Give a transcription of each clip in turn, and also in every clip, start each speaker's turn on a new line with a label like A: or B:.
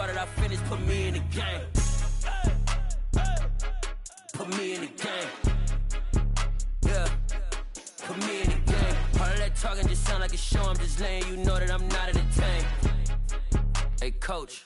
A: I finished, put me in the game. Put me in the game. Yeah. Put me in the game. All of that talking just sound like a show. I'm just letting you know that I'm not entertained. Hey, coach.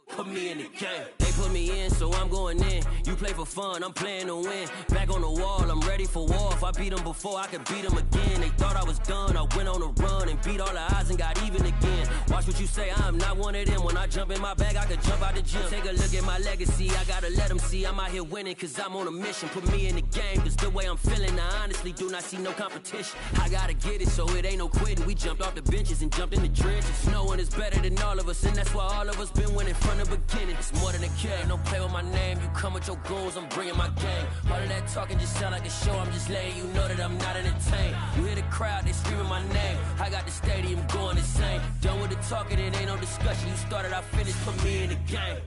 A: Put me in the game. They put me in, so I'm going in. You play for fun, I'm playing to win. Back on the wall, I'm ready for war. If I beat them before, I could beat them again. They thought I was done, I went on a run and beat all the odds and got even again. Watch what you say, I'm not one of them. When I jump in my bag, I could jump out the gym. Take a look at my legacy, I gotta let them see I'm out here winning, cause I'm on a mission. Put me in the game, cause the way I'm feeling, I honestly do not see no competition. I gotta get it, so it ain't no quitting. We jumped off the benches and jumped in the trenches. No one is better than all of us, and that's why all of us been winning from the beginning. It's more than a game, don't play with my name. You come with your goons, I'm bringing my game. All of that talking just sound like a show. I'm just letting you know that I'm not entertained. You hear the crowd, they screaming my name. I got the stadium going insane. Done with the talking, it ain't no discussion. You started, I finished, put me in the game.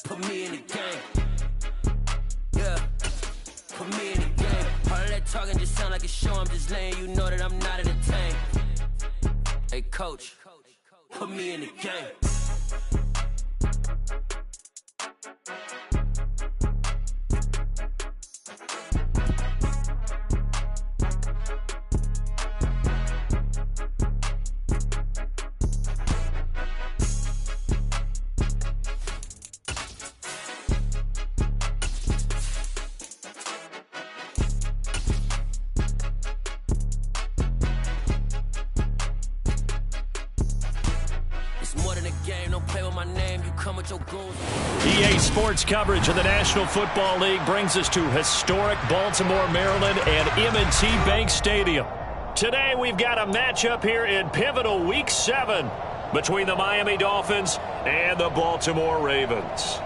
A: Put me in the game. Yeah. Put me in the game. All of that talking just sound like a show. I'm just letting you know that I'm not entertained. Hey, coach. Put me in the game.
B: EA Sports coverage of the National Football League brings us to historic Baltimore, Maryland and M&T Bank Stadium. Today we've got a matchup here in pivotal Week 7 between the Miami Dolphins and the Baltimore Ravens.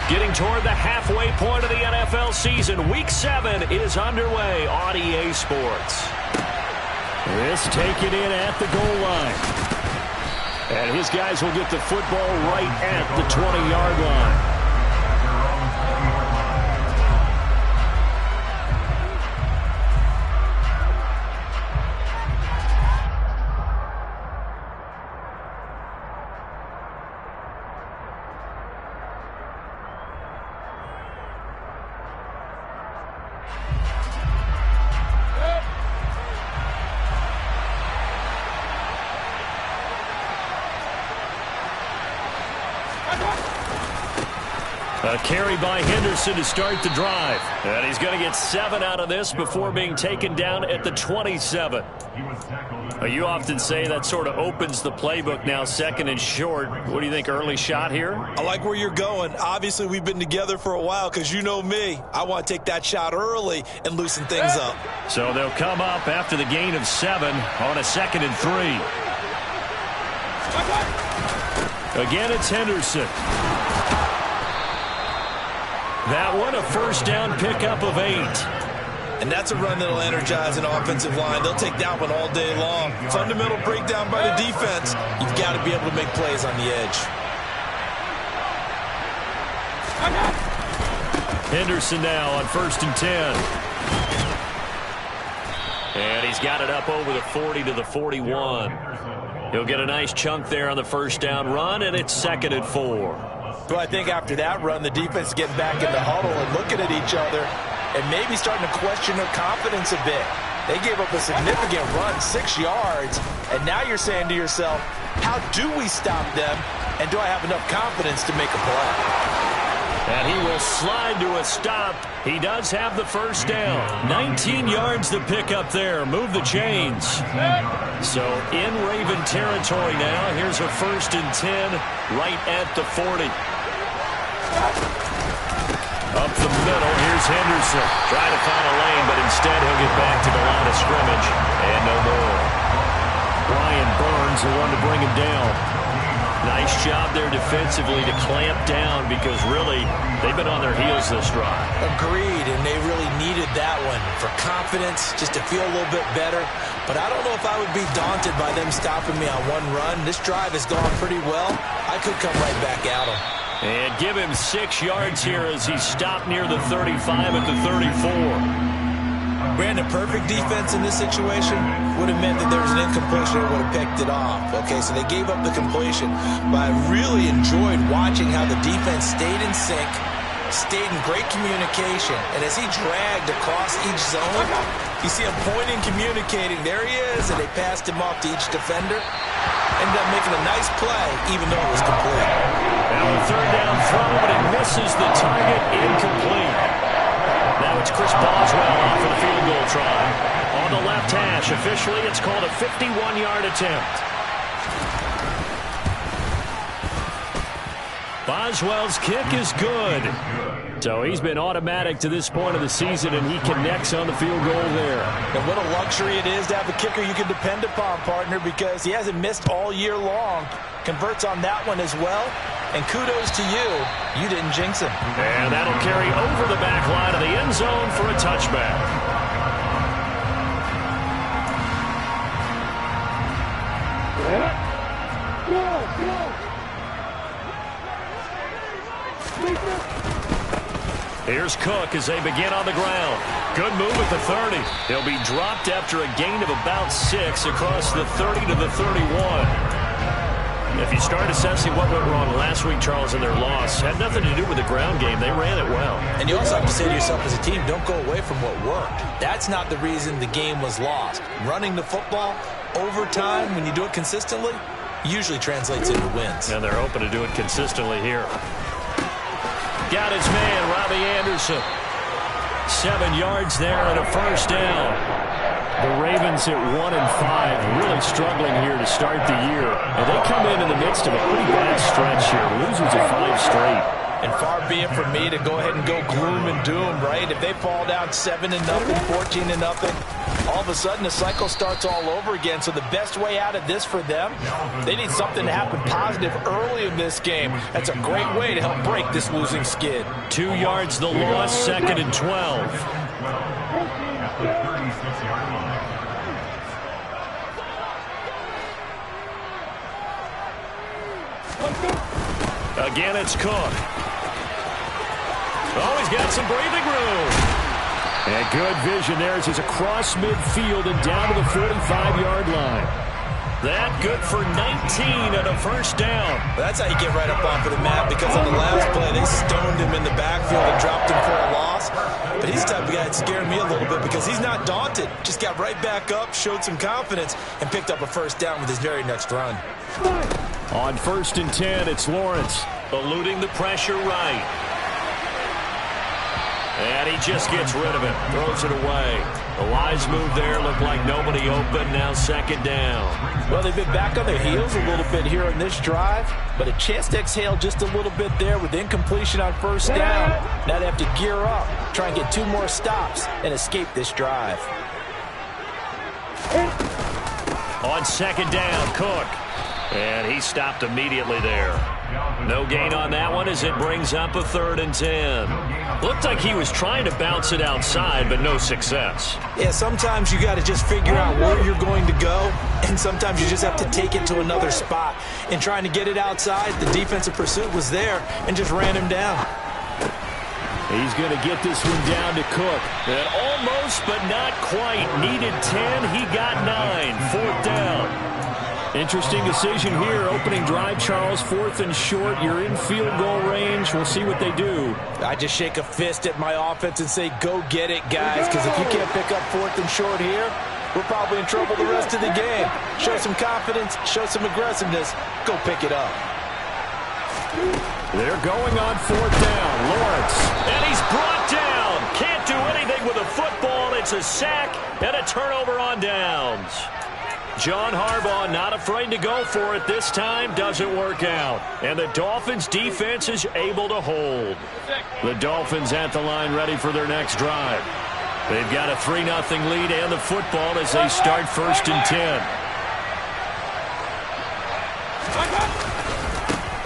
B: Getting toward the halfway point of the NFL season, Week 7 is underway on EA Sports. This taken in at the goal line. And his guys will get the football right at the 20-yard line. A carry by Henderson to start the drive. And he's going to get 7 out of this before being taken down at the 27. You often say that sort of opens the playbook now, second and short. What do you think, early shot here?
C: I like where you're going. Obviously, we've been together for a while because you know me. I want to take that shot early and loosen things up.
B: So they'll come up after the gain of 7 on a 2nd and 3. Again, it's Henderson. That one, a first down pickup of 8.
C: And that's a run that'll energize an offensive line. They'll take that one all day long. Fundamental breakdown by the defense. You've got to be able to make plays on the edge.
B: Henderson now on 1st and 10. And he's got it up over the 40 to the 41. He'll get a nice chunk there on the first down run, and it's 2nd and 4.
C: Well, I think after that run, the defense is getting back in the huddle and looking at each other and maybe starting to question their confidence a bit. They gave up a significant run, 6 yards, and now you're saying to yourself, how do we stop them, and do I have enough confidence to make a play?
B: And he will slide to a stop. He does have the first down. 19 yards to pick up there. Move the chains. So in Raven territory now. Here's a 1st and 10 right at the 40. Up the middle, here's Henderson. Trying to find a lane, but instead he'll get back to the line of scrimmage. And no more. Brian Burns, the one to bring him down. Nice job there defensively to clamp down because really they've been on their heels this drive.
C: Agreed, and they really needed that one for confidence, just to feel a little bit better. But I don't know if I would be daunted by them stopping me on one run. This drive has gone pretty well. I could come right back at them.
B: And give him 6 yards here as he stopped near the 35 at the 34.
C: Brandon, perfect defense in this situation would have meant that there was an incompletion that would have picked it off. Okay, so they gave up the completion. But I really enjoyed watching how the defense stayed in sync, stayed in great communication. And as he dragged across each zone, you see him pointing, communicating. There he is, and they passed him off to each defender. Ended up making a nice play, even though it was complete.
B: Now a third down throw, but it misses the target, incomplete. Now it's Chris Boswell off for the field goal try. On the left hash, officially it's called a 51-yard attempt. Boswell's kick is good. So he's been automatic to this point of the season, and he connects on the field goal there.
C: And what a luxury it is to have a kicker you can depend upon, partner, because he hasn't missed all year long. Converts on that one as well. And kudos to you. You didn't jinx him.
B: And that'll carry over the back line of the end zone for a touchback. Here's Cook as they begin on the ground. Good move at the 30. He'll be dropped after a gain of about 6 across the 30 to the 31. If you start assessing what went wrong last week, Charles, in their loss, had nothing to do with the ground game. They ran it well.
C: And you also have to say to yourself as a team, don't go away from what worked. That's not the reason the game was lost. Running the football, overtime, when you do it consistently, usually translates into wins.
B: And they're hoping to do it consistently here. Got his man, Robbie Anderson. 7 yards there and a first down. The Ravens at 1-5, really struggling here to start the year. And they come in the midst of a pretty bad stretch here. Losers of 5 straight.
C: And far be it from me to go ahead and go gloom and doom, right? If they fall down 7-0, 14-0, all of a sudden the cycle starts all over again. So the best way out of this for them, they need something to happen positive early in this game. That's a great way to help break this losing skid.
B: 2 yards the loss, 2nd and 12. Again, it's Cook. Oh, he's got some breathing room. And good vision there as he's across midfield and down to the 45-yard line. That good for 19 and a first down.
C: That's how you get right up off of the mat, because on the last play, they stoned him in the backfield and dropped him for a loss. But he's the type of guy that scared me a little bit because he's not daunted. Just got right back up, showed some confidence, and picked up a first down with his very next run.
B: On 1st and 10, it's Lawrence eluding the pressure right. And he just gets rid of it, throws it away. A wise move there, looked like nobody open, now 2nd down.
C: Well, they've been back on their heels a little bit here on this drive, but a chance to exhale just a little bit there with incompletion on 1st down. Now they have to gear up, try and get 2 more stops, and escape this drive.
B: On 2nd down, Cook. And he stopped immediately there. No gain on that one as it brings up a 3rd and 10. Looked like he was trying to bounce it outside, but no success.
C: Yeah, sometimes you got to just figure out where you're going to go, and sometimes you just have to take it to another spot. In trying to get it outside, the defensive pursuit was there and just ran him down.
B: He's going to get this one down to Cook. And almost, but not quite. Needed 10, he got 9. 4th down. Interesting decision here. Opening drive, Charles. 4th and short. You're in field goal range. We'll see what they do.
C: I just shake a fist at my offense and say, go get it, guys. Because if you can't pick up 4th and short here, we're probably in trouble the rest of the game. Show some confidence. Show some aggressiveness. Go pick it up.
B: They're going on 4th down. Lawrence. And he's brought down. Can't do anything with a football. It's a sack and a turnover on downs. John Harbaugh not afraid to go for it this time. Doesn't work out. And the Dolphins defense is able to hold. The Dolphins at the line ready for their next drive. They've got a 3-0 lead and the football as they start 1st and 10.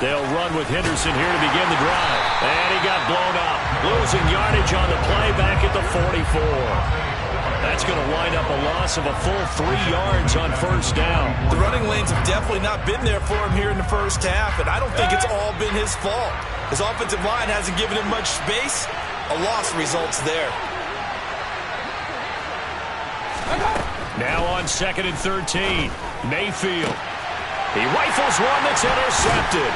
B: They'll run with Henderson here to begin the drive. And he got blown up. Losing yardage on the play back at the 44. That's going to wind up a loss of a full 3 yards on first down.
C: The running lanes have definitely not been there for him here in the first half, and I don't think it's all been his fault. His offensive line hasn't given him much space. A loss results there.
B: Now on 2nd and 13, Mayfield. He rifles one that's intercepted.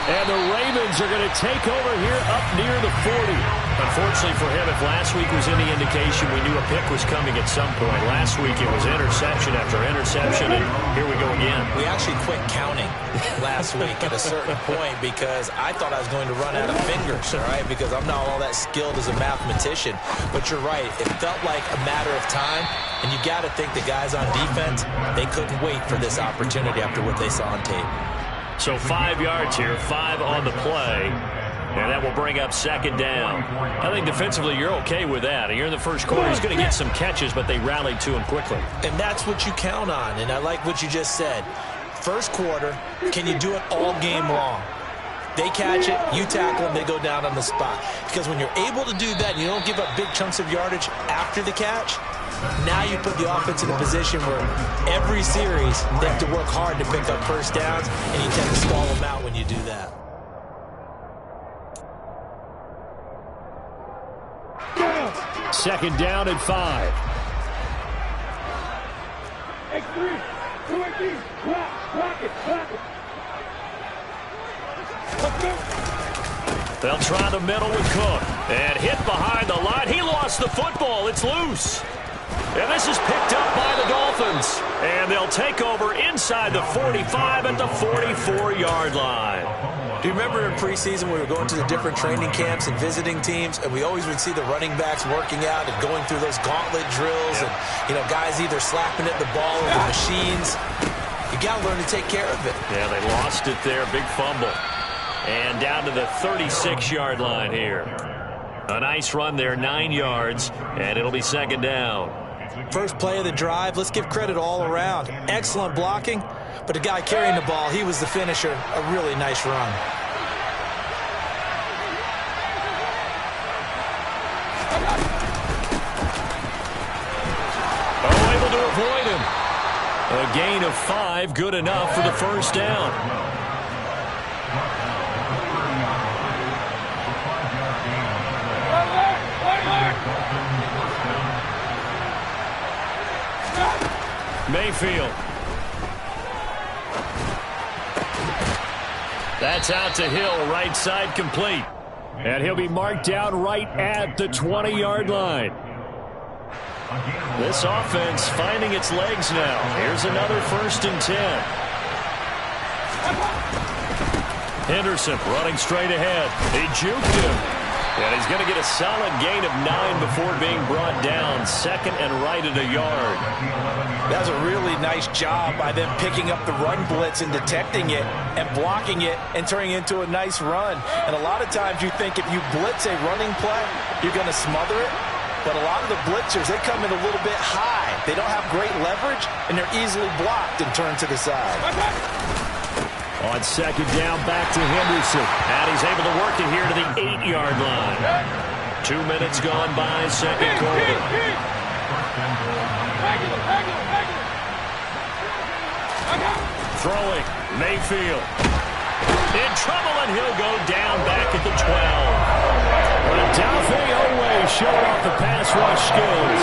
B: And the Ravens are going to take over here up near the 40. Unfortunately for him, if last week was any indication, we knew a pick was coming at some point. Last week it was interception after interception, and here we go again.
C: We actually quit counting last week at a certain point because I thought I was going to run out of fingers, all right, because I'm not all that skilled as a mathematician. But you're right. It felt like a matter of time, and you got to think the guys on defense, they couldn't wait for this opportunity after what they saw on tape.
B: So 5 yards here, 5 on the play, and that will bring up 2nd down. I think defensively you're okay with that. You're in the first quarter. He's going to get some catches, but they rallied to him quickly.
C: And that's what you count on, and I like what you just said. First quarter, can you do it all game long? They catch it, you tackle them, they go down on the spot. Because when you're able to do that and you don't give up big chunks of yardage after the catch, now you put the offense in a position where every series they have to work hard to pick up first downs, and you tend to stall them out when you do that.
B: Second down and 5.
D: X3, 2 block it. Let's go.
B: They'll try the middle with Cook. And hit behind the line. He lost the football. It's loose. And this is picked up by the Dolphins. And they'll take over inside the 45 at the 44-yard line.
C: Do you remember in preseason we were going to the different training camps and visiting teams, and we always would see the running backs working out and going through those gauntlet drills, and guys either slapping at the ball or the machines. You got to learn to take care of it.
B: Yeah, they lost it there. Big fumble. And down to the 36-yard line here. A nice run there, 9 yards, and it'll be 2nd down.
C: First play of the drive, let's give credit all around. Excellent blocking, but the guy carrying the ball, he was the finisher. A really nice run.
B: Oh, able to avoid him. A gain of 5, good enough for the first down. Mayfield. That's out to Hill, right side complete. And he'll be marked down right at the 20-yard line. This offense finding its legs now. Here's another 1st and 10. Henderson running straight ahead. He juked him. And he's going to get a solid gain of 9 before being brought down. 2nd and right at a yard.
C: That was a really nice job by them picking up the run blitz and detecting it and blocking it and turning it into a nice run. And a lot of times you think if you blitz a running play, you're going to smother it. But a lot of the blitzers, they come in a little bit high. They don't have great leverage, and they're easily blocked and turned to the side.
B: On 2nd down, back to Henderson. And he's able to work it here to the 8-yard line. 2 minutes gone by, 2nd quarter. Throwing, Mayfield. In trouble, and he'll go down back at the 12. Adolphe always showing off the pass rush skills.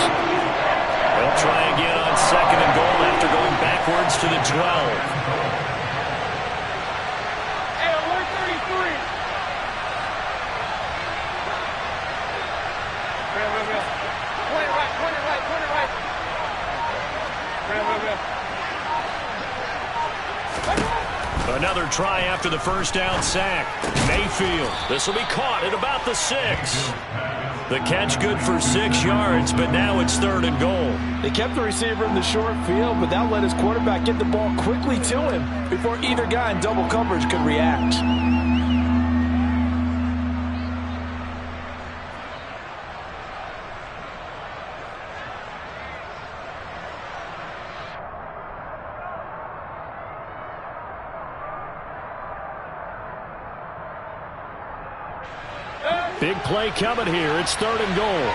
B: They'll try again on 2nd and goal after going backwards to the 12. Another try after the first down sack. Mayfield. This will be caught at about the 6. The catch good for 6 yards, but now it's 3rd and goal.
C: They kept the receiver in the short field, but that let his quarterback get the ball quickly to him before either guy in double coverage could react.
B: Big play coming here. It's 3rd and goal.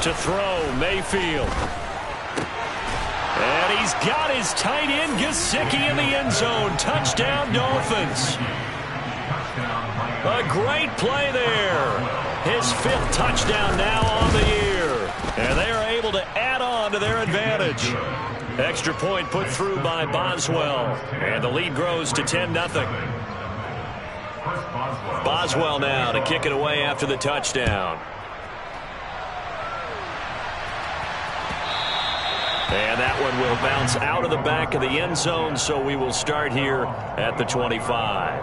B: To throw, Mayfield. And he's got his tight end, Gesicki, in the end zone. Touchdown, Dolphins. A great play there. His 5th touchdown now on the year. And they are able to add on to their advantage. Extra point put through by Boswell. And the lead grows to 10-0. Boswell now to kick it away after the touchdown. And that one will bounce out of the back of the end zone, so we will start here at the 25.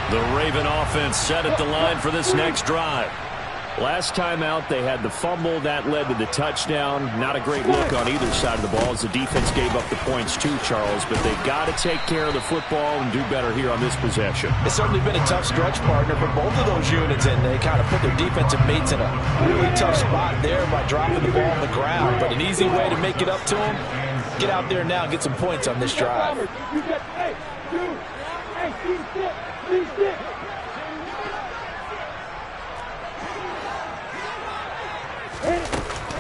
B: The Raven offense set at the line for this next drive. Last time out, they had the fumble. That led to the touchdown. Not a great look on either side of the ball as the defense gave up the points too, Charles. But they've got to take care of the football and do better here on this possession.
C: It's certainly been a tough stretch, partner, for both of those units, and they kind of put their defensive mates in a really tough spot there by dropping the ball on the ground. But an easy way to make it up to them, get out there now and get some points on this drive.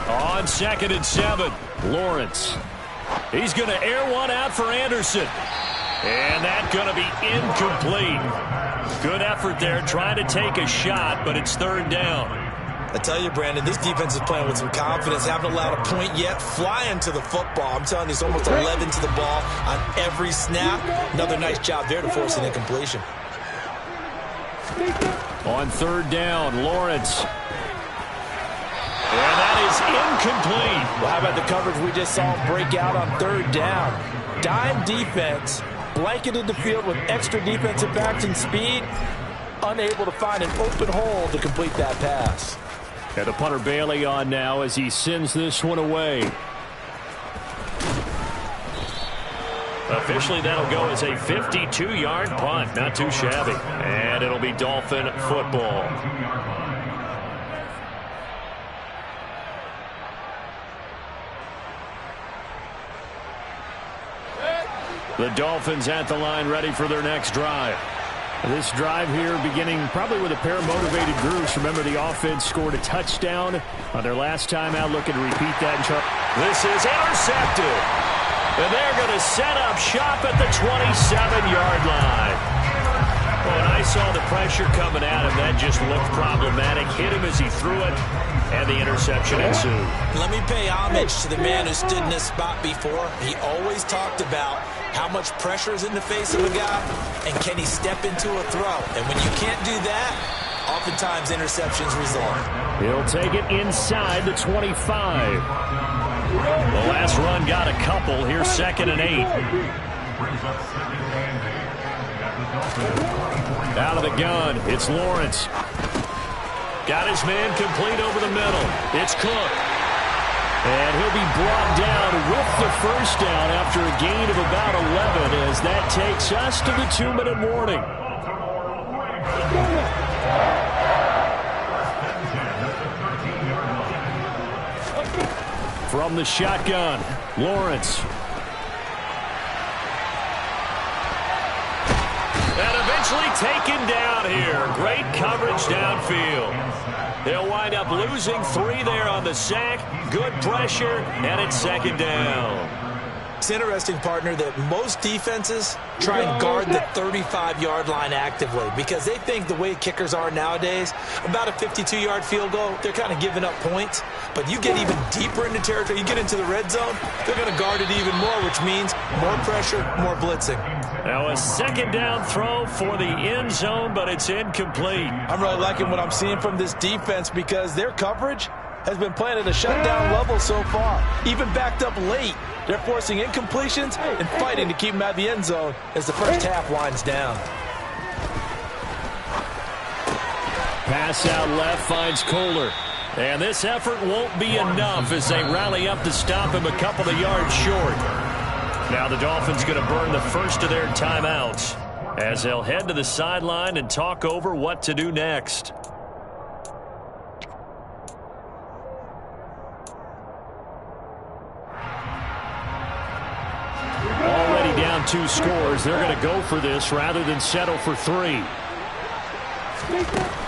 B: On 2nd and 7, Lawrence. He's going to air one out for Anderson. And that's going to be incomplete. Good effort there trying to take a shot, but it's 3rd down.
C: I tell you, Brandon, this defense is playing with some confidence. Haven't allowed a point yet. Flying to the football. I'm telling you, it's almost 11 to the ball on every snap. Another nice job there to force an incompletion.
B: On 3rd down, Lawrence. And that is incomplete.
C: Well, how about the coverage we just saw break out on 3rd down? Dime defense, blanketed the field with extra defensive backs and speed, unable to find an open hole to complete that pass.
B: And the punter Bailey on now as he sends this one away. Officially, that'll go as a 52-yard punt. Not too shabby. And it'll be Dolphin football. The Dolphins at the line ready for their next drive. This drive here beginning probably with a pair of motivated groups. Remember, the offense scored a touchdown on their last time out. Looking to repeat that. This is intercepted. And they're going to set up shop at the 27-yard line. When I saw the pressure coming at him, that just looked problematic. Hit him as he threw it, and the interception ensued.
C: Let me pay homage to the man who stood in this spot before. He always talked about how much pressure is in the face of a guy, and can he step into a throw. And when you can't do that, oftentimes interceptions result.
B: He'll take it inside the 25. The last run got a couple. Here's 2nd and 8. Out of the gun, it's Lawrence. Got his man complete over the middle. It's Cook. And he'll be brought down with the first down after a gain of about 11 as that takes us to the 2-minute warning. From the shotgun, Lawrence. And eventually taken down here. Great coverage downfield. They'll wind up losing 3 there on the sack. Good pressure, and it's 2nd down.
C: It's interesting, partner, that most defenses try and guard the 35-yard line actively because they think the way kickers are nowadays, about a 52-yard field goal, they're kind of giving up points. But you get even deeper into territory, you get into the red zone, they're going to guard it even more, which means more pressure, more blitzing.
B: Now a 2nd down throw for the end zone, but it's incomplete.
C: I'm really liking what I'm seeing from this defense because their coverage has been playing at a shutdown level so far. Even backed up late, they're forcing incompletions and fighting to keep them out of the end zone as the first half winds down.
B: Pass out left finds Kohler. And this effort won't be enough as they rally up to stop him a couple of yards short. Now the Dolphins going to burn the first of their timeouts as they'll head to the sideline and talk over what to do next. down 2 scores. They're going to go for this rather than settle for 3.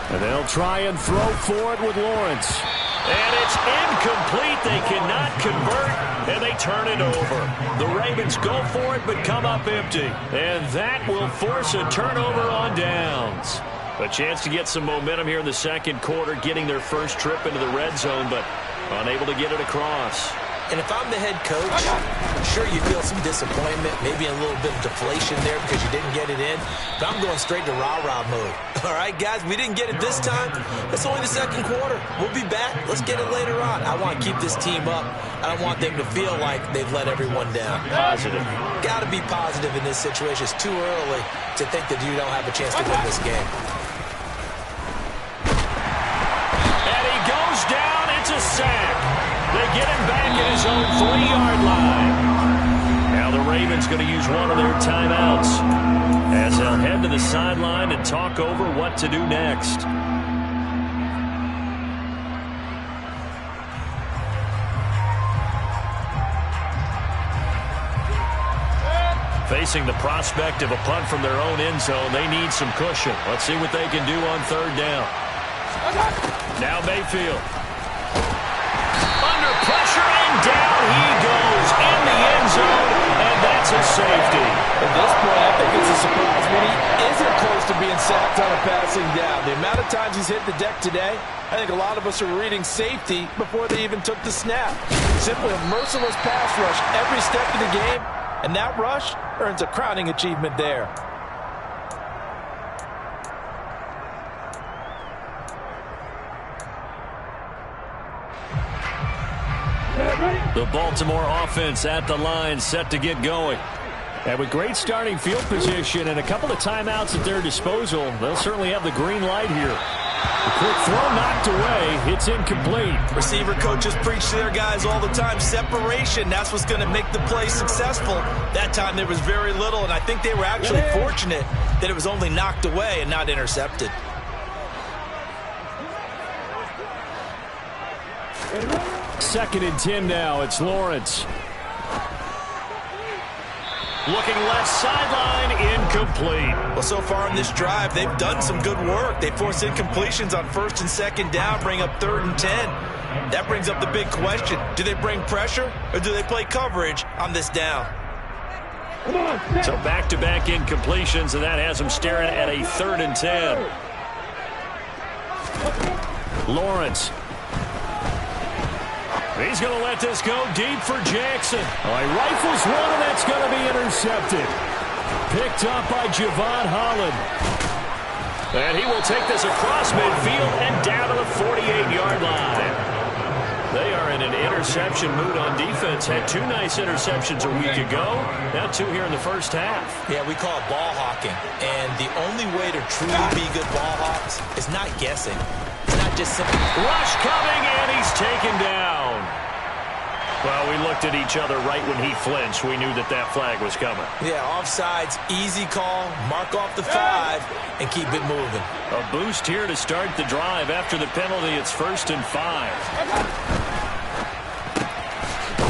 B: And they'll try and throw for it with Lawrence. And it's incomplete. They cannot convert, and they turn it over. The Ravens go for it, but come up empty. And that will force a turnover on downs. A chance to get some momentum here in the second quarter, getting their first trip into the red zone, but unable to get it across.
C: And if I'm the head coach, sure you feel some disappointment, maybe a little bit of deflation there because you didn't get it in. But I'm going straight to rah-rah mode. All right, guys, we didn't get it this time. It's only the second quarter. We'll be back. Let's get it later on. I want to keep this team up. I don't want them to feel like they've let everyone down.
B: Positive.
C: Got to be positive in this situation. It's too early to think that you don't have a chance to win this game.
B: And he goes down. It's a sack. They get him back at his own 3-yard line. Now the Ravens going to use one of their timeouts as they'll head to the sideline and talk over what to do next. Facing the prospect of a punt from their own end zone, they need some cushion. Let's see what they can do on 3rd down. Now Mayfield. Under pressure, and down he goes in the end zone, and that's a safety.
C: At this point, I think it's a surprise when he isn't close to being sacked on a passing down. The amount of times he's hit the deck today, I think a lot of us are reading safety before they even took the snap. Simply a merciless pass rush every step of the game, and that rush earns a crowning achievement there.
B: The Baltimore offense at the line, set to get going. And with great starting field position and a couple of timeouts at their disposal, they'll certainly have the green light here. The quick throw knocked away. It's incomplete.
C: Receiver coaches preach to their guys all the time. Separation, that's what's going to make the play successful. That time there was very little, and I think they were actually fortunate that it was only knocked away and not intercepted.
B: Second and 10 now. It's Lawrence. Looking left sideline, incomplete.
C: Well, so far in this drive, they've done some good work. They forced incompletions on 1st and 2nd down, bring up 3rd and 10. That brings up the big question. Do they bring pressure, or do they play coverage on this down?
B: So back-to-back incompletions, and that has them staring at a 3rd and 10. Lawrence. He's going to let this go deep for Jackson. Oh, he rifles one, and that's going to be intercepted. Picked up by Javon Holland. And he will take this across midfield and down to the 48-yard line. They are in an interception mood on defense. Had 2 nice interceptions a week ago. Now 2 here in the first half.
C: Yeah, we call it ball hawking. And the only way to truly be good ball hawks is not guessing. It's not just simple.
B: Rush coming, and he's taken down. Well, we looked at each other right when he flinched. We knew that that flag was coming.
C: Yeah, offsides, easy call, mark off the 5, and keep it moving.
B: A boost here to start the drive. After the penalty, it's 1st and 5.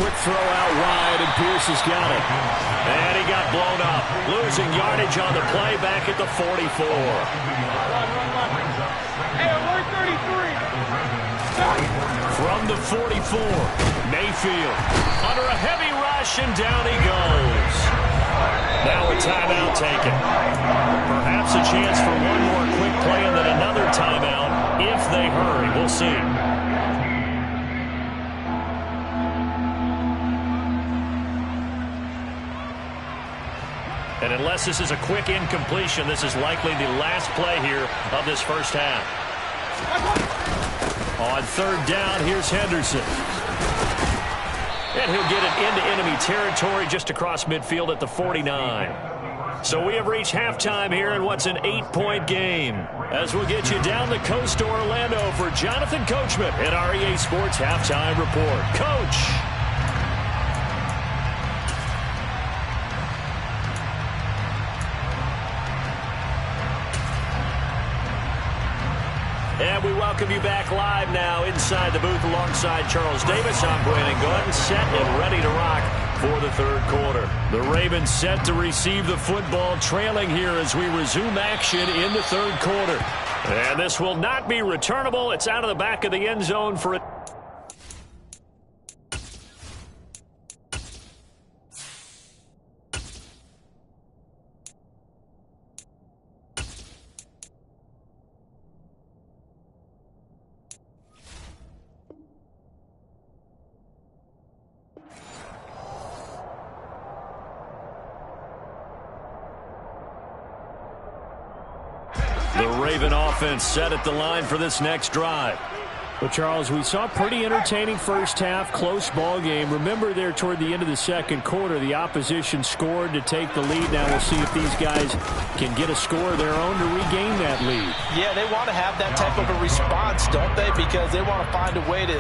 B: Quick throw out wide, and Pierce has got it. And he got blown up. Losing yardage on the play back at the 44. From the 44, Mayfield under a heavy rush, and down he goes. Now a timeout taken. Perhaps a chance for one more quick play and then another timeout if they hurry. We'll see. And unless this is a quick incompletion, this is likely the last play here of this first half. On 3rd down, here's Henderson. And he'll get it into enemy territory just across midfield at the 49. So we have reached halftime here in what's an 8-point game. As we'll get you down the coast to Orlando for Jonathan Coachman at REA Sports Halftime Report. Coach. And we welcome you back live now inside the booth alongside Charles Davis. I'm Brandon Gordon, set and ready to rock. for the third quarter. The Ravens set to receive the football, trailing here as we resume action in the third quarter. And this will not be returnable. It's out of the back of the end zone for it. The Raven offense set at the line for this next drive.
E: Well, Charles, we saw a pretty entertaining first half, close ball game. Remember there toward the end of the second quarter, the opposition scored to take the lead. Now we'll see if these guys can get a score of their own to regain that lead.
C: Yeah, they want to have that type of a response, don't they? Because they want to find a way to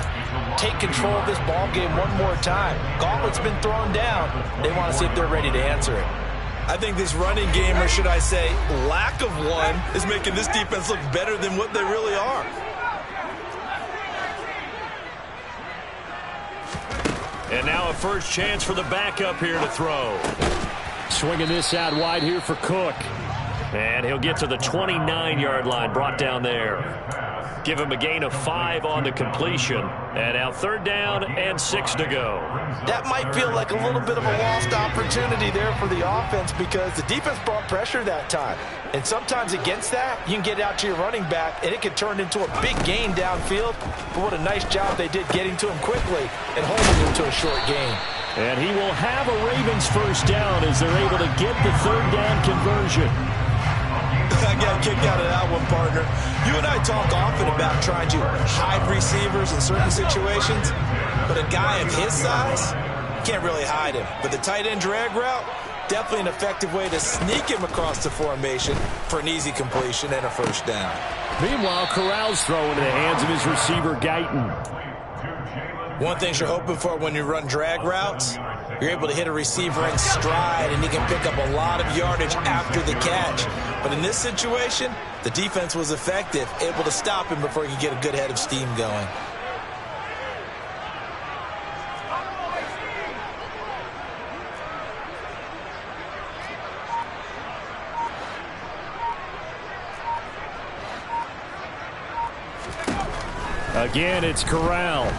C: take control of this ball game one more time. Gauntlet's been thrown down. They want to see if they're ready to answer it.
F: I think this running game, or should I say lack of one, is making this defense look better than what they really are.
B: And now a first chance for the backup here to throw.
E: Swinging this out wide here for Cook.
B: And he'll get to the 29-yard line, brought down there. Give him a gain of 5 on the completion. And now third down and 6 to go.
C: That might feel like a little bit of a lost opportunity there for the offense because the defense brought pressure that time. And sometimes against that, you can get out to your running back, and it can turn into a big gain downfield. But what a nice job they did getting to him quickly and holding him to a short gain.
B: And he will have a Ravens first down as they're able to get the third down conversion.
F: I got kicked out of that one, partner. You and I talk often about trying to hide receivers in certain situations, but a guy of his size, can't really hide him. But the tight end drag route, definitely an effective way to sneak him across the formation for an easy completion and a first down.
E: Meanwhile, Corral's throwing to the hands of his receiver, Guyton.
F: One thing you're hoping for when you run drag routes, you're able to hit a receiver in stride, and he can pick up a lot of yardage after the catch. But in this situation, the defense was effective, able to stop him before he could get a good head of steam going.
E: Again, it's Corral.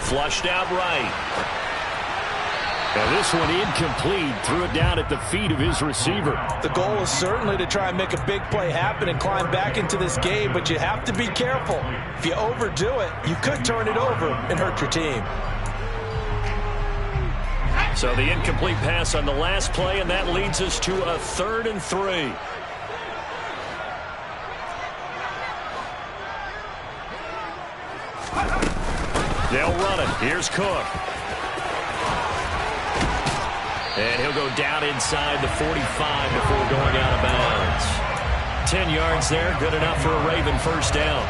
B: Flushed out right.
E: And this one incomplete. Threw it down at the feet of his receiver.
C: The goal is certainly to try and make a big play happen and climb back into this game, but you have to be careful. If you overdo it, you could turn it over and hurt your team.
B: So the incomplete pass on the last play, and that leads us to a 3rd and 3. They'll run it. Here's Cook. And he'll go down inside the 45 before going out of bounds. 10 yards there, good enough for a Raven first down.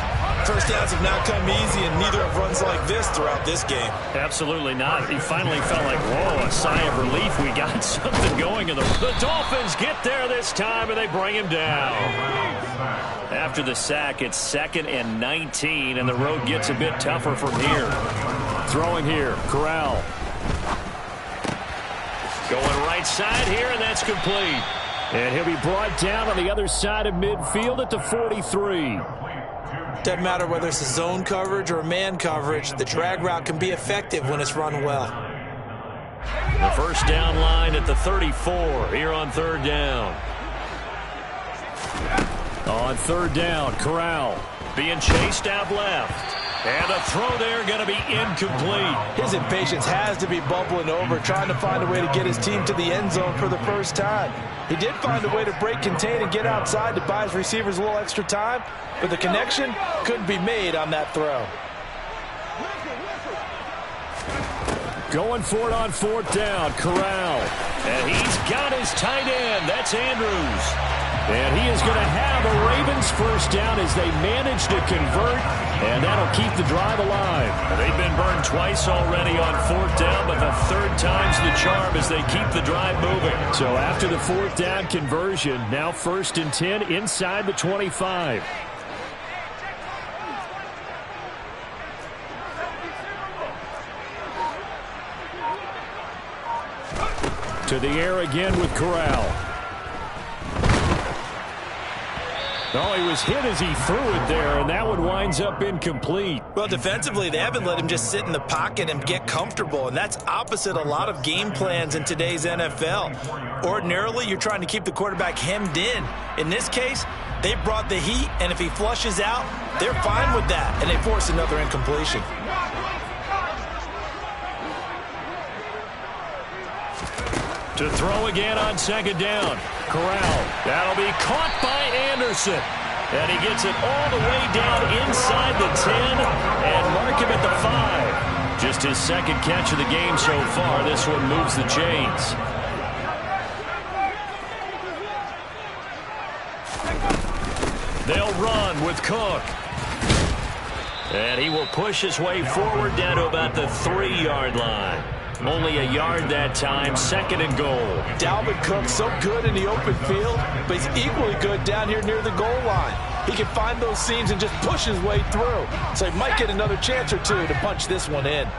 F: First downs have not come easy, and neither have runs like this throughout this game.
B: Absolutely not. He finally felt like, whoa, a sigh of relief. We got something going. And the Dolphins get there this time, and they bring him down. After the sack, it's 2nd and 19, and the road gets a bit tougher from here.
E: Throwing here, Corral.
B: Going right side here, and that's complete.
E: And he'll be brought down on the other side of midfield at the 43.
F: Doesn't matter whether it's a zone coverage or man coverage, the drag route can be effective when it's run well.
B: The first down line at the 34 here on third down.
E: On third down, Corral.
B: Being chased out left. And a throw there going to be incomplete.
C: His impatience has to be bubbling over, trying to find a way to get his team to the end zone for the first time. He did find a way to break contain and get outside to buy his receivers a little extra time, but the connection couldn't be made on that throw.
E: Going for it on 4th down, Corral.
B: And he's got his tight end. That's Andrews.
E: And he is going to have a Ravens first down as they manage to convert, and that'll keep the drive alive.
B: They've been burned twice already on 4th down, but the 3rd time's the charm as they keep the drive moving.
E: So after the 4th down conversion, now 1st and 10 inside the 25. To the air again with Corral. Oh, he was hit as he threw it there, and that one winds up incomplete.
F: Well, defensively, they haven't let him just sit in the pocket and get comfortable, and that's opposite a lot of game plans in today's NFL. Ordinarily, you're trying to keep the quarterback hemmed in. In this case, they brought the heat, and if he flushes out, they're fine with that, and they force another incompletion.
E: To throw again on second down. Corral. That'll be caught by Anderson. And he gets it all the way down inside the 10 and mark him at the 5. Just his second catch of the game so far. This one moves the chains. They'll run with Cook. And he will push his way forward down to about the 3-yard line. Only a yard that time, second and goal.
F: Dalvin Cook so good in the open field, but he's equally good down here near the goal line. He can find those seams and just push his way through. So he might get another chance or two to punch this one in.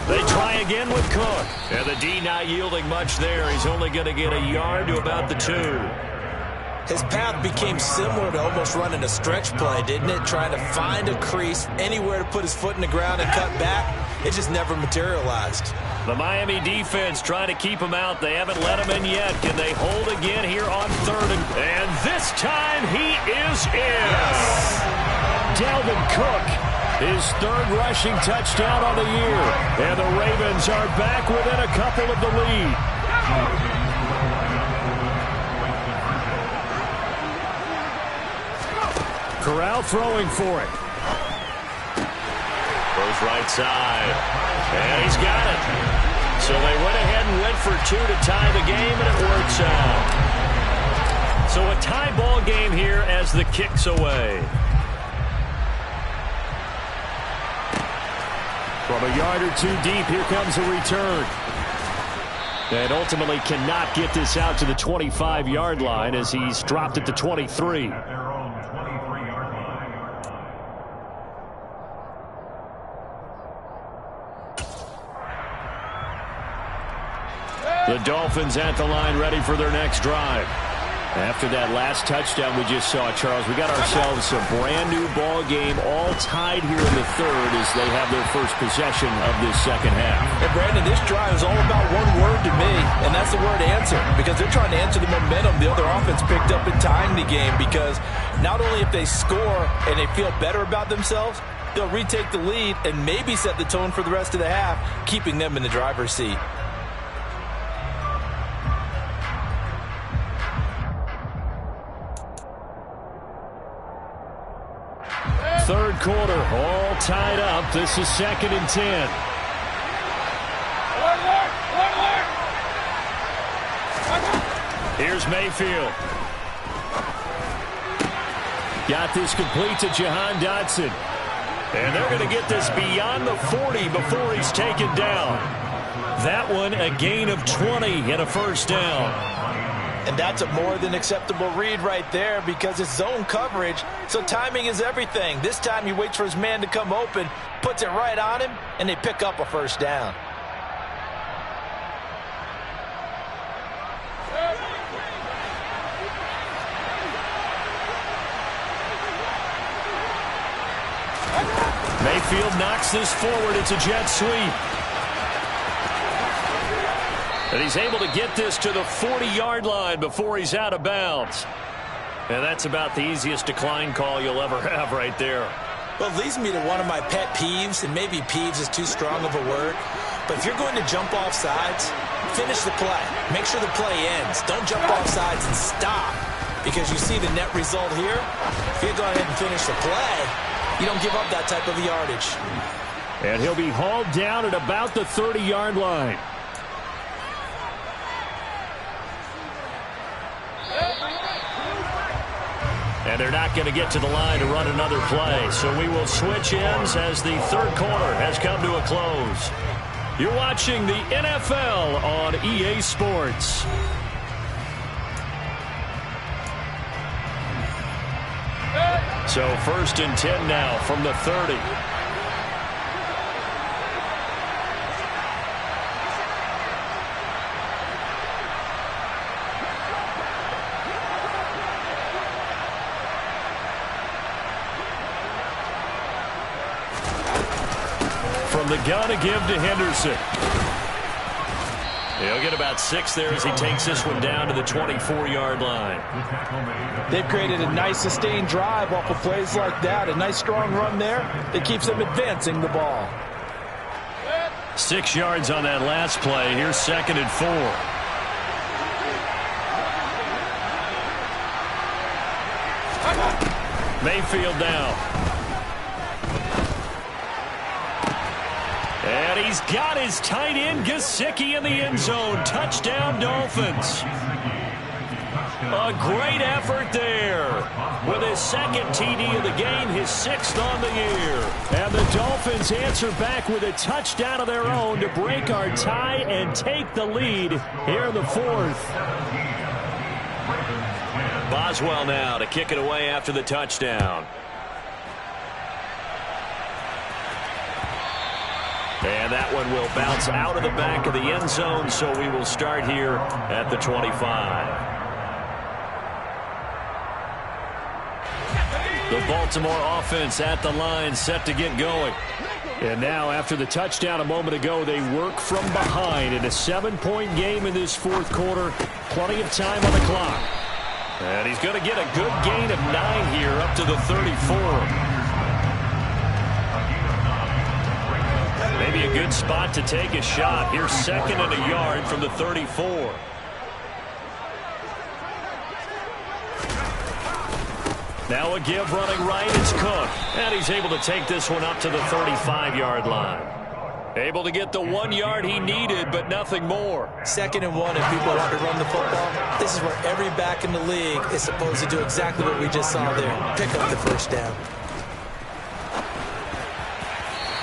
E: They try again with Cook. And the D not yielding much there. He's only going to get a yard to about the 2.
F: His path became similar to almost running a stretch play, didn't it? Trying to find a crease, anywhere to put his foot in the ground and cut back. It just never materialized.
E: The Miami defense trying to keep him out. They haven't let him in yet. Can they hold again here on 3rd? And this time he is in.
F: Yes.
E: Dalvin Cook, his 3rd rushing touchdown on the year. And the Ravens are back within a couple of the lead. Corral throwing for it. Goes right side. And he's got it. So they went ahead and went for 2 to tie the game, and it works out. So a tie ball game here as the kick's away. From a yard or 2 deep, here comes a return. And ultimately cannot get this out to the 25-yard line as he's dropped at the 23. The Dolphins at the line ready for their next drive. After that last touchdown we just saw, Charles, we got ourselves a brand new ball game, all tied here in the 3rd as they have their first possession of this second half.
F: And Brandon, this drive is all about one word to me, and that's the word answer, because they're trying to answer the momentum the other offense picked up in tying the game, because not only if they score and they feel better about themselves, they'll retake the lead and maybe set the tone for the rest of the half, keeping them in the driver's seat.
E: Third quarter, all tied up. This is 2nd and 10. Here's Mayfield. Got this complete to Jahan Dotson. And they're going to get this beyond the 40 before he's taken down. That one, a gain of 20 and a first down.
F: And that's a more than acceptable read right there because it's zone coverage, so timing is everything. This time he waits for his man to come open, puts it right on him, and they pick up a first down.
E: Mayfield knocks this forward. It's a jet sweep. And he's able to get this to the 40-yard line before he's out of bounds. And that's about the easiest decline call you'll ever have right there.
F: Well, it leads me to one of my pet peeves, and maybe peeves is too strong of a word, but if you're going to jump off sides, finish the play. Make sure the play ends. Don't jump off sides and stop, because you see the net result here. If you go ahead and finish the play, you don't give up that type of yardage.
E: And he'll be hauled down at about the 30-yard line. And they're not going to get to the line to run another play. So we will switch ends as the third quarter has come to a close. You're watching the NFL on EA Sports.
B: So 1st and 10 now from the 30. From the gun to give to Henderson. He'll get about 6 there as he takes this one down to the 24-yard line.
C: They've created a nice sustained drive off of plays like that. A nice strong run there that keeps them advancing the ball.
B: 6 yards on that last play. Here's 2nd and 4. Mayfield down. And he's got his tight end Gesicki in the end zone. Touchdown, Dolphins. A great effort there. With his 2nd TD of the game, his 6th on the year. And the Dolphins answer back with a touchdown of their own to break our tie and take the lead here in the 4th. Boswell now to kick it away after the touchdown. And that one will bounce out of the back of the end zone, so we will start here at the 25. The Baltimore offense at the line, set to get going. And now, after the touchdown a moment ago, they work from behind in a 7-point game in this 4th quarter. Plenty of time on the clock. And he's going to get a good gain of 9 here up to the 34. Maybe a good spot to take a shot. Here's 2nd and a yard from the 34. Now a give running right. It's Cook. And he's able to take this one up to the 35-yard line. Able to get the 1 yard he needed, but nothing more.
C: 2nd and 1, and people want to run the football. This is where every back in the league is supposed to do exactly what we just saw there. Pick up the 1st down.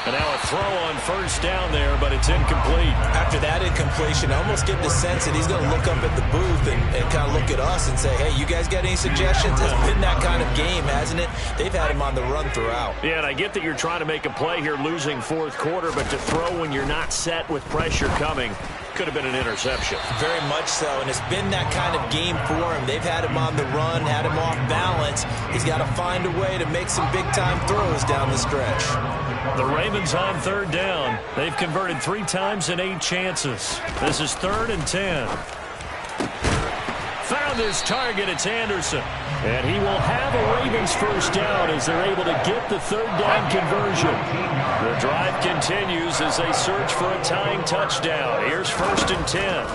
B: And now a throw on 1st down there, but it's incomplete.
C: After that incompletion, I almost get the sense that he's going to look up at the booth and kind of look at us and say, hey, you guys got any suggestions? It's been that kind of game, hasn't it? They've had him on the run throughout.
B: Yeah, and I get that you're trying to make a play here losing 4th quarter, but to throw when you're not set with pressure coming could have been an interception. Very much so, and it's been that kind of game for him. They've had him on the run, had him off balance. He's got to find a way to make some big-time throws down the stretch. The Ravens on 3rd down. They've converted 3 times in 8 chances. This is 3rd and 10. Found his target. It's Anderson. And he will have a Ravens 1st down as they're able to get the 3rd down conversion. The drive continues as they search for a tying touchdown. Here's 1st and 10.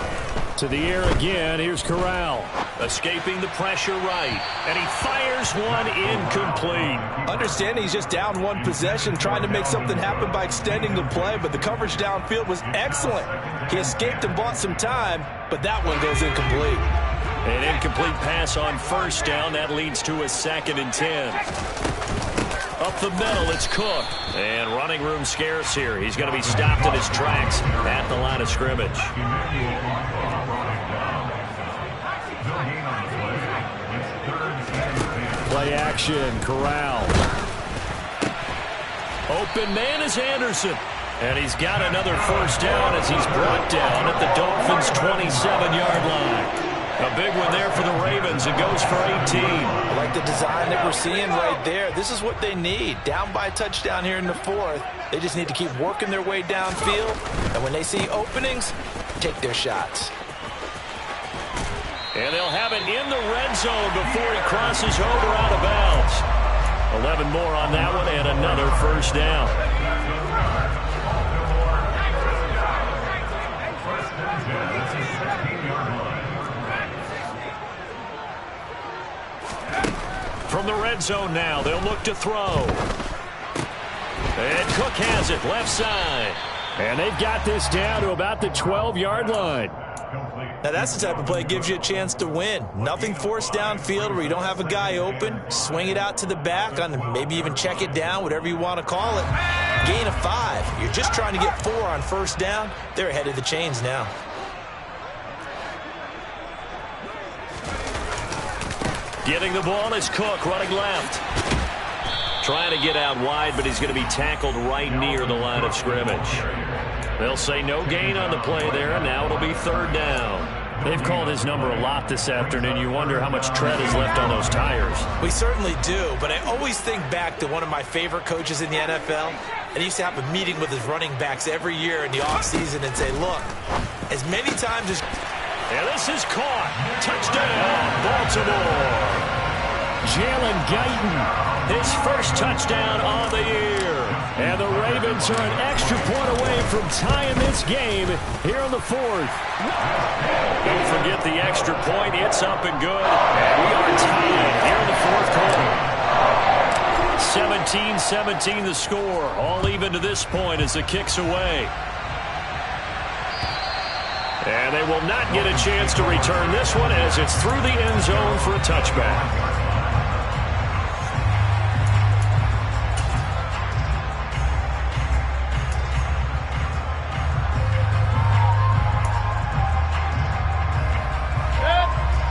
B: To the air again. Here's Corral. Escaping the pressure right. And he fires one incomplete.
C: Understanding he's just down 1 possession, trying to make something happen by extending the play, but the coverage downfield was excellent. He escaped and bought some time, but that one goes incomplete.
B: An incomplete pass on 1st down. That leads to a 2nd and 10. Up the middle, it's Cook. And running room scarce here. He's going to be stopped in his tracks at the line of scrimmage. Play action, Corral. Open man is Anderson. And he's got another 1st down as he's brought down at the Dolphins' 27-yard line. A big one there for the Ravens. It goes for 18.
C: I like the design that we're seeing right there. This is what they need. Down by a touchdown here in the 4th. They just need to keep working their way downfield. And when they see openings, take their shots.
B: And they'll have it in the red zone before he crosses over out of bounds. 11 more on that one and another 1st down. From the red zone now, they'll look to throw. And Cook has it, left side. And they've got this down to about the 12-yard line.
C: Now that's the type of play that gives you a chance to win. Nothing forced downfield where you don't have a guy open. Swing it out to the back, on maybe even check it down, whatever you want to call it. Gain of 5. You're just trying to get 4 on 1st down. They're ahead of the chains now.
B: Getting the ball is Cook running left. Trying to get out wide, but he's going to be tackled right near the line of scrimmage. They'll say no gain on the play there, and now it'll be third down. They've called his number a lot this afternoon. You wonder how much tread is left on those tires.
C: We certainly do, but I always think back to one of my favorite coaches in the NFL, and he used to have a meeting with his running backs every year in the offseason and say, look, as many times as...
B: And this is caught. Touchdown, Baltimore.
E: Jalen Guyton, his first touchdown on the year. And the Ravens are an extra point away from tying this game here in the fourth.
B: Don't forget the extra point. It's up and good. And we are tied here in the fourth quarter. 17-17 the score. All even to this point as the kick's away. And they will not get a chance to return this one as it's through the end zone for a touchback.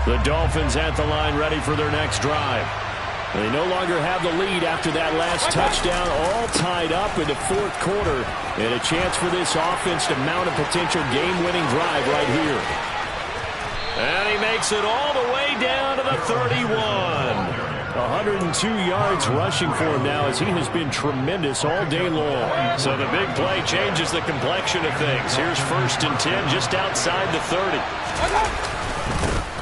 B: The Dolphins at the line ready for their next drive.
E: They no longer have the lead after that last touchdown, all tied up in the fourth quarter. And a chance for this offense to mount a potential game-winning drive right here.
B: And he makes it all the way down to the 31.
E: 102 yards rushing for him now as he has been tremendous all day long.
B: So the big play changes the complexion of things. Here's 1st and 10 just outside the 30.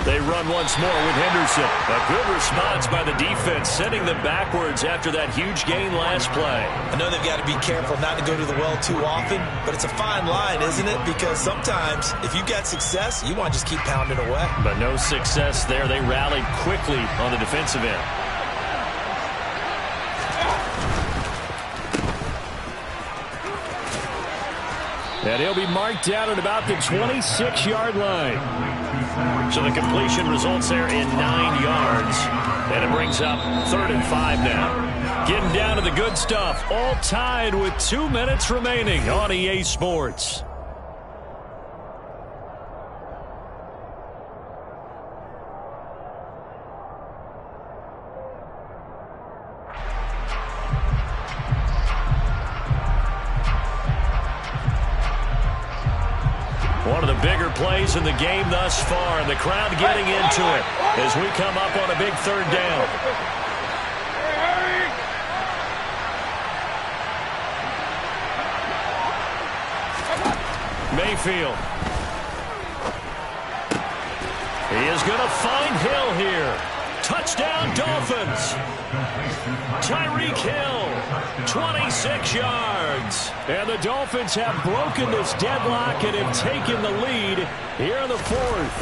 B: They run once more with Henderson. A good response by the defense, sending them backwards after that huge gain last play.
C: I know they've got to be careful not to go to the well too often, but it's a fine line, isn't it? Because sometimes if you've got success, you want to just keep pounding away.
B: But no success there. They rallied quickly on the defensive end.
E: And he'll be marked down at about the 26-yard line.
B: So the completion results there in 9 yards. And it brings up 3rd and 5 now. Getting down to the good stuff. All tied with 2 minutes remaining on EA Sports. One of the bigger plays in the game thus far, and the crowd getting into it as we come up on a big 3rd down. Mayfield. He is going to find Hill here. Touchdown, Dolphins. Tyreek Hill, 26 yards.
E: And the Dolphins have broken this deadlock and have taken the lead here in the fourth.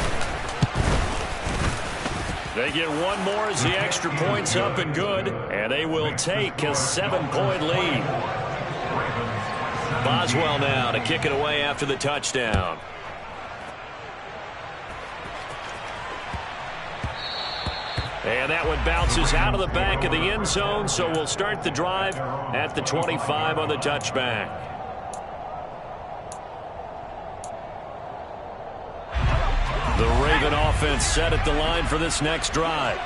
B: They get one more as the extra point's up and good, and they will take a 7-point lead. Boswell now to kick it away after the touchdown. And that one bounces out of the back of the end zone, so we'll start the drive at the 25 on the touchback. The Raven offense set at the line for this next drive.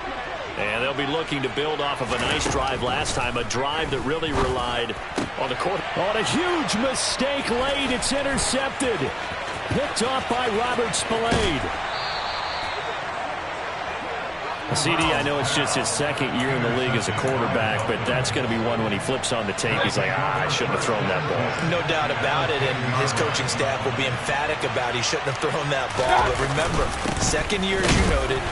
B: And they'll be looking to build off of a nice drive last time, a drive that really relied on the court.
E: On a huge mistake late, it's intercepted. Picked off by Robert Spillane.
B: CD, I know it's just his 2nd year in the league as a quarterback, but that's going to be one when he flips on the tape. He's like, I shouldn't have thrown that ball.
C: No doubt about it, and his coaching staff will be emphatic about he shouldn't have thrown that ball. But remember, 2nd year, as you noted,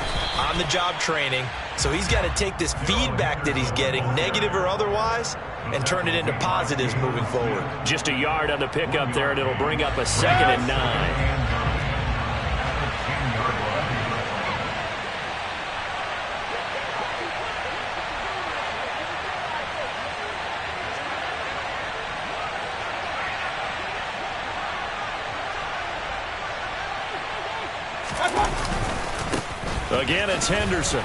C: on-the-job training, so he's got to take this feedback that he's getting, negative or otherwise, and turn it into positives moving forward.
B: Just a yard on the pickup there, and it'll bring up a 2nd and 9. Again, it's Henderson.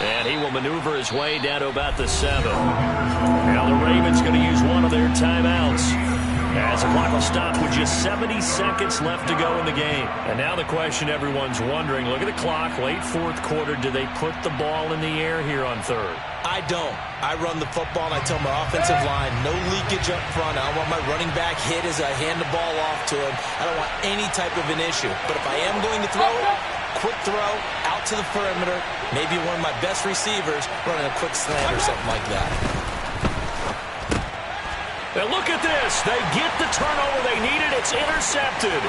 B: And he will maneuver his way down to about the 7. Now the Ravens going to use one of their timeouts As the clock will stop with just 70 seconds left to go in the game. And now the question everyone's wondering, look at the clock, late fourth quarter, do they put the ball in the air here on third?
F: I don't. I run the football, and I tell my offensive line, no leakage up front. I don't want my running back hit as I hand the ball off to him. I don't want any type of an issue. But if I am going to throw it, quick throw, out to the perimeter, maybe one of my best receivers running a quick slant or something like that.
B: And look at this. They get the turnover they needed. It's intercepted.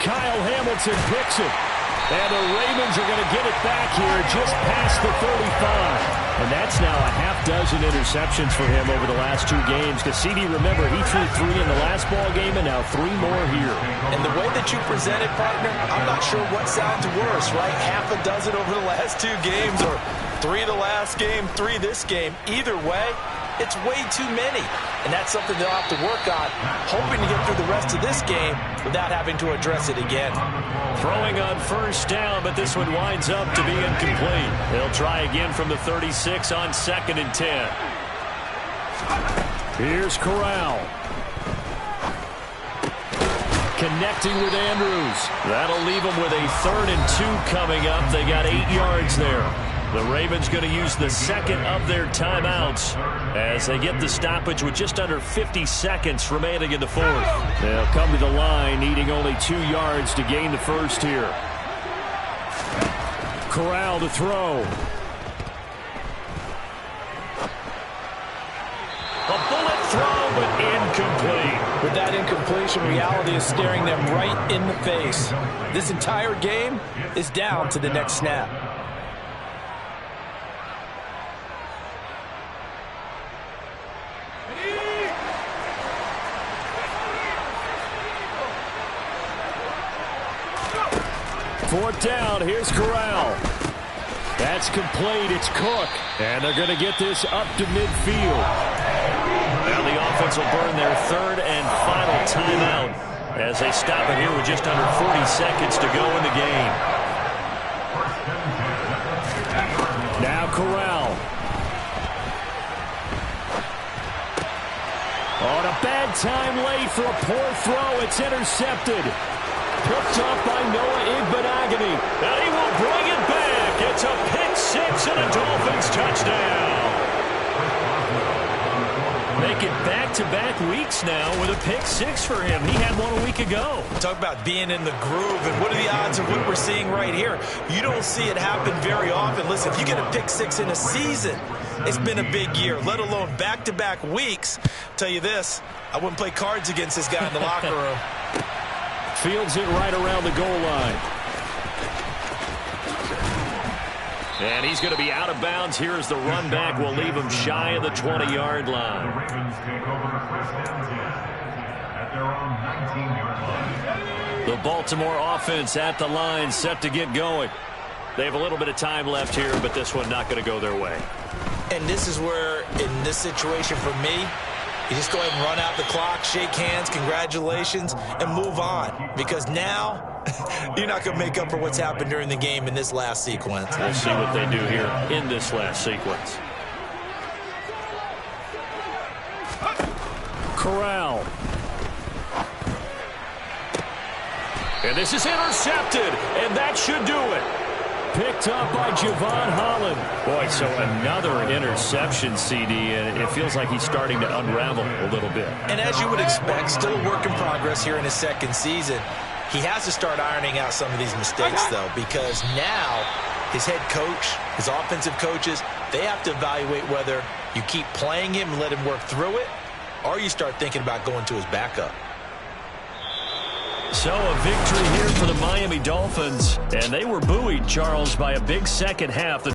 E: Kyle Hamilton picks it. And the Ravens are going to get it back here just past the 35. And that's now a half-dozen interceptions for him over the last two games. Because CD, remember, he threw 3 in the last ball game and now 3 more here.
F: And the way that you present it, partner, I'm not sure what sounds worse, right? Half a dozen over the last 2 games or 3 the last game, 3 this game. Either way, it's way too many. And that's something they'll have to work on, hoping to get through the rest of this game without having to address it again.
B: Throwing on first down, but this one winds up to be incomplete. They'll try again from the 36 on 2nd and 10.
E: Here's Corral. Connecting with Andrews.
B: That'll leave them with a 3rd and 2 coming up. They got 8 yards there. The Ravens going to use the second of their timeouts as they get the stoppage with just under 50 seconds remaining in the fourth.
E: They'll come to the line needing only 2 yards to gain the first here. Corral to throw.
B: A bullet throw, but incomplete.
F: With that incompletion, reality is staring them right in the face. This entire game is down to the next snap.
E: Fourth down, here's Corral. That's complete, it's Cook. And they're going to get this up to midfield.
B: Now the offense will burn their 3rd and final timeout as they stop it here with just under 40 seconds to go in the game.
E: Now Corral. On a bad time late for a poor throw, it's intercepted. Picked up by Noah Igbenogany.
B: And he will bring it back. It's a pick 6 and a Dolphins touchdown. Make it back-to-back weeks now with a pick 6 for him. He had one a week ago.
F: Talk about being in the groove, and what are the odds of what we're seeing right here? You don't see it happen very often. Listen, if you get a pick 6 in a season, it's been a big year, let alone back-to-back weeks. Tell you this, I wouldn't play cards against this guy in the locker room.
E: Fields it right around the goal line.
B: And he's going to be out of bounds. Here's the run back. We'll leave him shy of the 20-yard line. The Baltimore offense at the line, set to get going. They have a little bit of time left here, but this one not going to go their way.
F: And this is where, in this situation for me, you just go ahead and run out the clock, shake hands, congratulations, and move on. Because now, you're not going to make up for what's happened during the game in this last sequence.
B: We'll see what they do here in this last sequence.
E: Corral.
B: And this is intercepted, and that should do it.
E: Picked up by Javon Holland.
B: Boy, so another interception, CD, and it feels like he's starting to unravel a little bit.
F: And as you would expect, still a work in progress here in his second season. He has to start ironing out some of these mistakes, though, because now his head coach, his offensive coaches, they have to evaluate whether you keep playing him and let him work through it, or you start thinking about going to his backup.
B: So a victory here for the Miami Dolphins, and they were buoyed, Charles, by a big second half.